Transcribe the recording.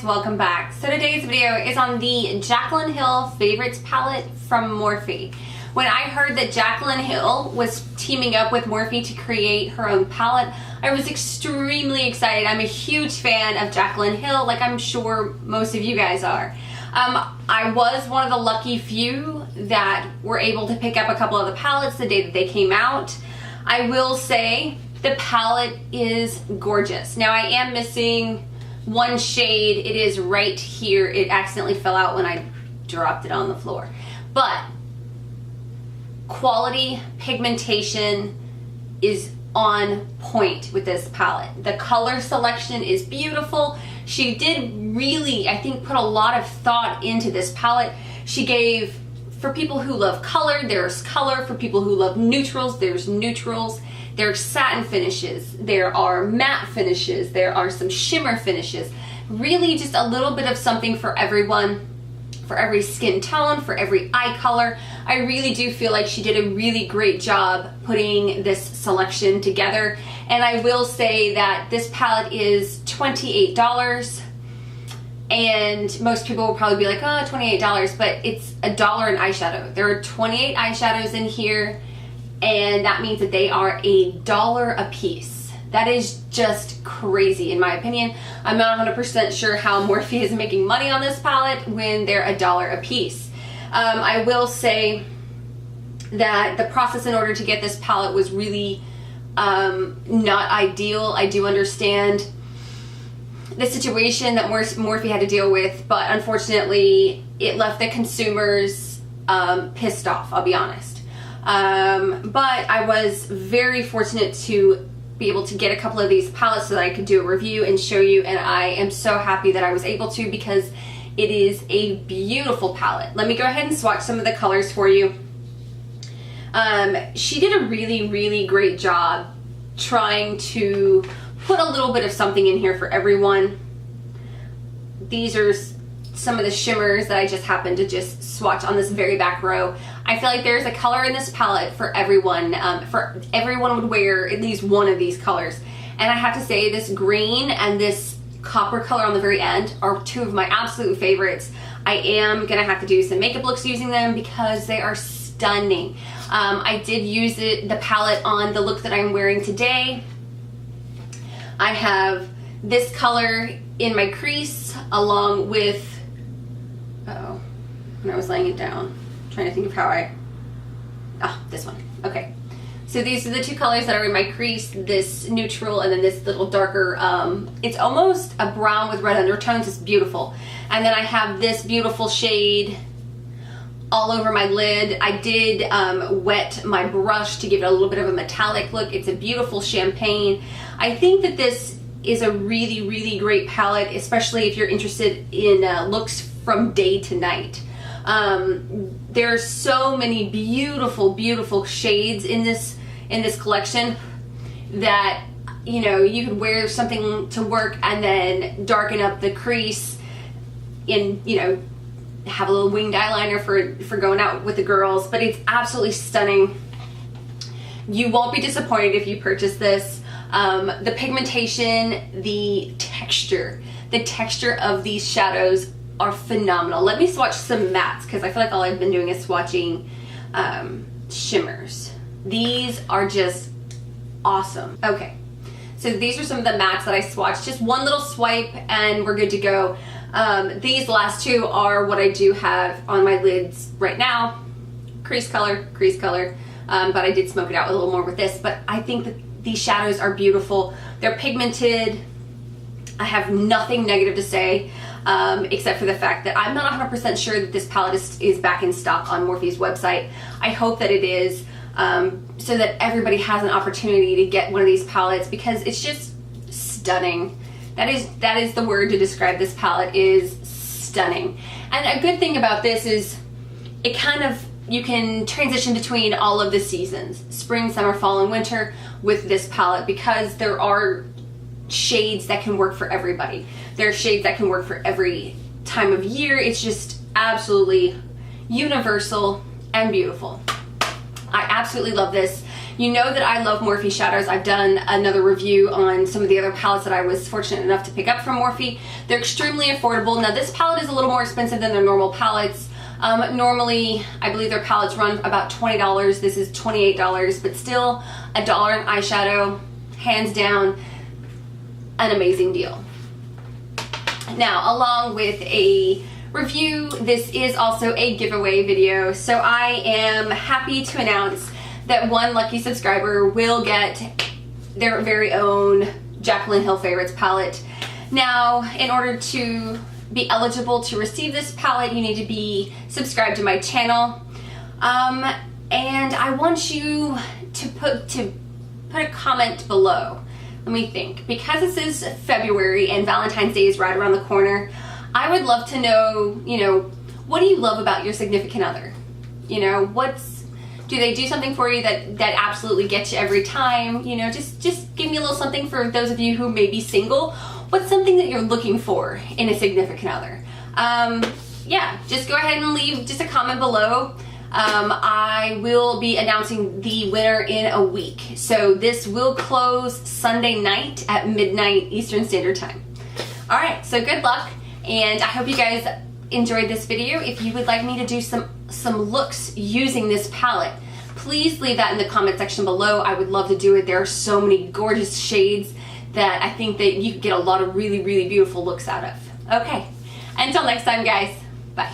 welcome back. So today's video is on the Jaclyn Hill Favorites palette from Morphe. When I heard that Jaclyn Hill was teaming up with Morphe to create her own palette, I was extremely excited. I'm a huge fan of Jaclyn Hill, like I'm sure most of you guys are. I was one of the lucky few that were able to pick up a couple of the palettes the day that they came out. I will say the palette is gorgeous. Now I am missing one shade. It is right here. It accidentally fell out when I dropped it on the floor. But quality, pigmentation is on point with this palette. The color selection is beautiful. She did really, I think, put a lot of thought into this palette. She gave, for people who love color, there's color. For people who love neutrals, there's neutrals. There's satin finishes, there are matte finishes, there are some shimmer finishes. Really just a little bit of something for everyone, for every skin tone, for every eye color. I really do feel like she did a really great job putting this selection together. And I will say that this palette is $28. And most people will probably be like, oh, $28, but it's $1 an eyeshadow. There are 28 eyeshadows in here. And that means that they are $1 a piece. That is just crazy in my opinion. I'm not 100% sure how Morphe is making money on this palette when they're $1 a piece. I will say that the process in order to get this palette was really not ideal. I do understand the situation that Morphe had to deal with, but unfortunately it left the consumers pissed off, I'll be honest. But I was very fortunate to be able to get a couple of these palettes so that I could do a review and show you, and I am so happy that I was able to because it is a beautiful palette. Let me go ahead and swatch some of the colors for you. She did a really great job trying to put a little bit of something in here for everyone. These are some of the shimmers that I just happened to just swatch on this very back row. I feel like there's a color in this palette for everyone. For everyone would wear at least one of these colors. And I have to say this green and this copper color on the very end are two of my absolute favorites. I am gonna have to do some makeup looks using them because they are stunning. I did use the palette on the look that I'm wearing today. I have this color in my crease along with, when I was laying it down, I'm trying to think of how this one. Okay, so these are the two colors that are in my crease, this neutral and then this little darker, it's almost a brown with red undertones. It's beautiful. And then I have this beautiful shade all over my lid. I did wet my brush to give it a little bit of a metallic look. It's a beautiful champagne. I think that this is a really great palette, especially if you're interested in looks from day to night. There's so many beautiful shades in this collection that, you know, you could wear something to work and then darken up the crease and, you know, have a little winged eyeliner for going out with the girls. But it's absolutely stunning. You won't be disappointed if you purchase this. The pigmentation, the texture of these shadows are phenomenal. Let me swatch some mattes because I feel like all I've been doing is swatching shimmers. These are just awesome. Okay, so these are some of the mattes that I swatched. Just one little swipe and we're good to go. These last two are what I do have on my lids right now. Crease color, but I did smoke it out a little more with this. But I think that these shadows are beautiful. They're pigmented. I have nothing negative to say, except for the fact that I'm not 100% sure that this palette is back in stock on Morphe's website. I hope that it is, so that everybody has an opportunity to get one of these palettes because it's just stunning. That is the word to describe this palette, is stunning. And a good thing about this is it kind of, you can transition between all of the seasons, spring, summer, fall, and winter with this palette because there are shades that can work for everybody. There are shades that can work for every time of year. It's just absolutely universal and beautiful. I absolutely love this. You know that I love Morphe shadows. I've done another review on some of the other palettes that I was fortunate enough to pick up from Morphe. They're extremely affordable. Now this palette is a little more expensive than their normal palettes. Normally, I believe their palettes run about $20. This is $28, but still $1 in eyeshadow, hands down, an amazing deal. Now, along with a review, this is also a giveaway video. So I am happy to announce that one lucky subscriber will get their very own Jaclyn Hill Favorites palette. Now, in order to be eligible to receive this palette, you need to be subscribed to my channel. And I want you to put a comment below. Let me think. Because this is February and Valentine's Day is right around the corner, I would love to know, you know, what do you love about your significant other? You know, do they do something for you that absolutely gets you every time? You know, just give me a little something for those of you who may be single. What's something that you're looking for in a significant other? Yeah, just go ahead and leave just a comment below. I will be announcing the winner in a week. So this will close Sunday night at midnight Eastern Standard Time. All right, so good luck, and I hope you guys enjoyed this video. If you would like me to do some looks using this palette, please leave that in the comment section below. I would love to do it. There are so many gorgeous shades that I think that you could get a lot of really, really beautiful looks out of. Okay, until next time, guys. Bye.